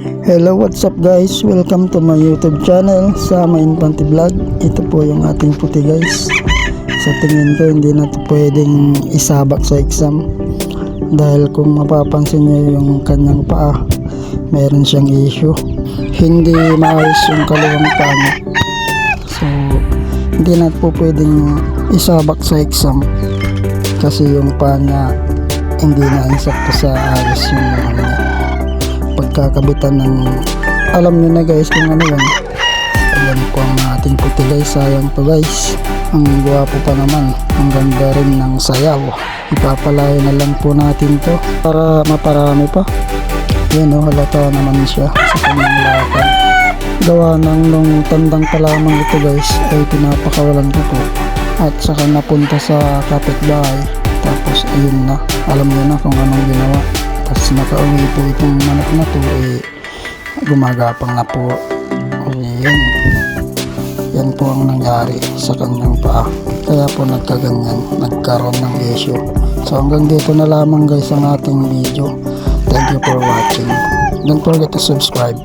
Hello, what's up guys? Welcome to my YouTube channel, Sama Infante Vlog. Ito po yung ating puti guys. Sa tingin ko hindi na ito pwedeng isabak sa exam. Dahil kung mapapansin nyo yung kanyang paa, meron siyang issue. Hindi maayos yung kaliwang paa niya. So, hindi na po pwedeng isabak sa exam. Kasi yung paa niya hindi na insakto sa ayos yung pagkakabitan ng, alam nyo na guys kung ano yan. Ayan po ang ating puti guys. Sayang to guys, ang gwapo pa naman, ang ganda rin ng sayaw. Ipapalayo na lang po natin to para maparami pa. Yan o, halata naman siya sa kanyang lakad. Gawa ng nung tandang pa lamang ito guys ay pinapakawalan ko po at saka napunta sa kapitbahay. Tapos ayun na, alam nyo na kung anong ginawa. Tapos nakauwi po itong manok na to, gumagapang na po. Yan po ang nangyari sa kanyang paa. Kaya po nagkaganyan, nagkaroon ng issue. So hanggang dito na lamang guys ang ating video. Thank you for watching. Don't forget to subscribe.